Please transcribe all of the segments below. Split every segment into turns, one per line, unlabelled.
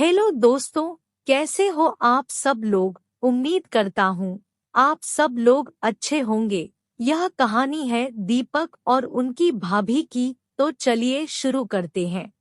Hello दोस्तों, कैसे हो आप सब लोग। उम्मीद करता हूँ आप सब लोग अच्छे होंगे। यह कहानी है दीपक और उनकी भाभी की, तो चलिए शुरू करते हैं।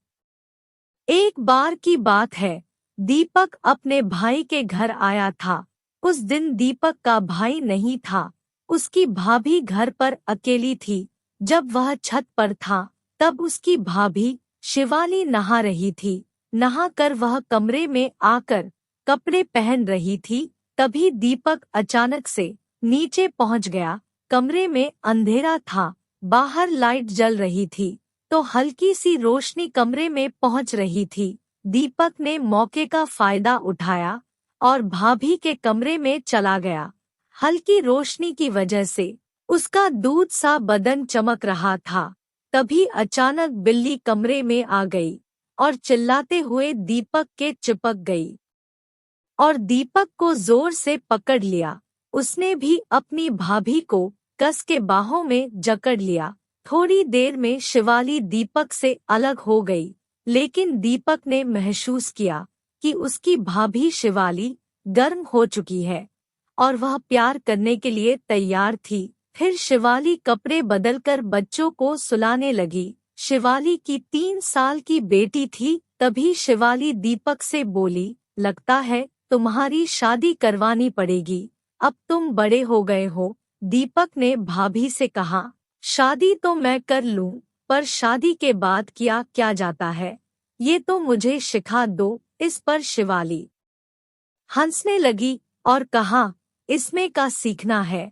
एक बार की बात है, दीपक अपने भाई के घर आया था। उस दिन दीपक का भाई नहीं था, उसकी भाभी घर पर अकेली थी। जब वह छत पर था, तब उसकी भाभी शिवाली नहा रही थी। नहाकर वह कमरे में आकर कपड़े पहन रही थी, तभी दीपक अचानक से नीचे पहुंच गया। कमरे में अंधेरा था, बाहर लाइट जल रही थी, तो हल्की सी रोशनी कमरे में पहुंच रही थी। दीपक ने मौके का फायदा उठाया और भाभी के कमरे में चला गया। हल्की रोशनी की वजह से उसका दूध सा बदन चमक रहा था। तभी अचानक बिल्ली कमरे में आ गई और चिल्लाते हुए दीपक के चिपक गई और दीपक को जोर से पकड़ लिया। उसने भी अपनी भाभी को कस के बाहों में जकड़ लिया। थोड़ी देर में शिवाली दीपक से अलग हो गई, लेकिन दीपक ने महसूस किया कि उसकी भाभी शिवाली गर्म हो चुकी है और वह प्यार करने के लिए तैयार थी। फिर शिवाली कपड़े बदलकर बच्चों को सुलाने लगी। शिवाली की 3 साल की बेटी थी। तभी शिवाली दीपक से बोली, लगता है तुम्हारी शादी करवानी पड़ेगी, अब तुम बड़े हो गए हो। दीपक ने भाभी से कहा, शादी तो मैं कर लूं, पर शादी के बाद किया क्या जाता है, ये तो मुझे सिखा दो। इस पर शिवाली हंसने लगी और कहा, इसमें का सीखना है,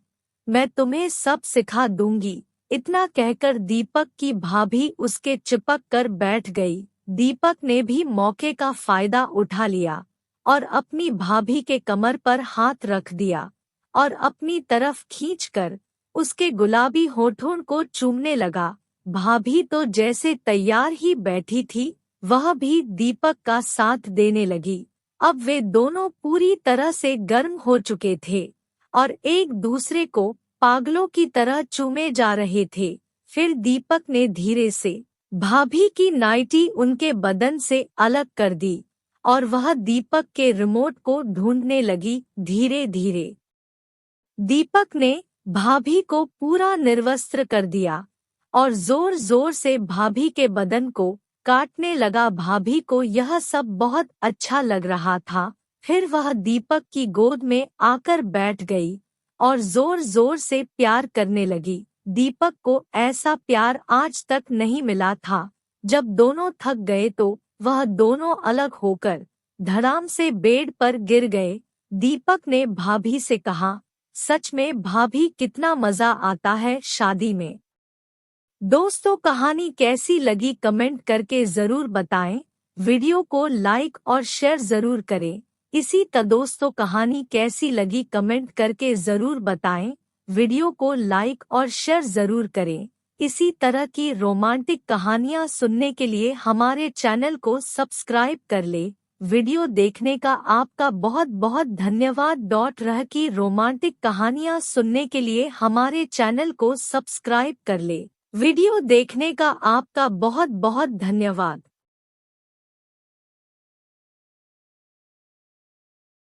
मैं तुम्हें सब सिखा दूंगी। इतना कहकर दीपक की भाभी उसके चिपक कर बैठ गई। दीपक ने भी मौके का फायदा उठा लिया और अपनी भाभी के कमर पर हाथ रख दिया और अपनी तरफ खींचकर उसके गुलाबी होठों को चूमने लगा। भाभी तो जैसे तैयार ही बैठी थी, वह भी दीपक का साथ देने लगी। अब वे दोनों पूरी तरह से गर्म हो चुके थे और एक दूसरे को पागलों की तरह चूमे जा रहे थे। फिर दीपक ने धीरे से भाभी की नाइटी उनके बदन से अलग कर दी और वह दीपक के रिमोट को ढूंढने लगी। धीरे धीरे दीपक ने भाभी को पूरा निर्वस्त्र कर दिया और जोर जोर से भाभी के बदन को काटने लगा। भाभी को यह सब बहुत अच्छा लग रहा था। फिर वह दीपक की गोद में आकर बैठ गई और जोर जोर से प्यार करने लगी। दीपक को ऐसा प्यार आज तक नहीं मिला था। जब दोनों थक गए तो वह दोनों अलग होकर धड़ाम से बेड पर गिर गए। दीपक ने भाभी से कहा, सच में भाभी कितना मजा आता है शादी में। दोस्तों, कहानी कैसी लगी कमेंट करके जरूर बताएं। वीडियो को लाइक और शेयर जरूर करें। इसी तरह दोस्तों, कहानी कैसी लगी कमेंट करके जरूर बताएं। वीडियो को लाइक और शेयर जरूर करें। इसी तरह की रोमांटिक कहानियां सुनने के लिए हमारे चैनल को सब्सक्राइब कर ले। वीडियो देखने का आपका बहुत बहुत धन्यवाद। रह की रोमांटिक कहानियां सुनने के लिए हमारे चैनल को सब्सक्राइब कर ले। वीडियो देखने का आपका बहुत बहुत धन्यवाद।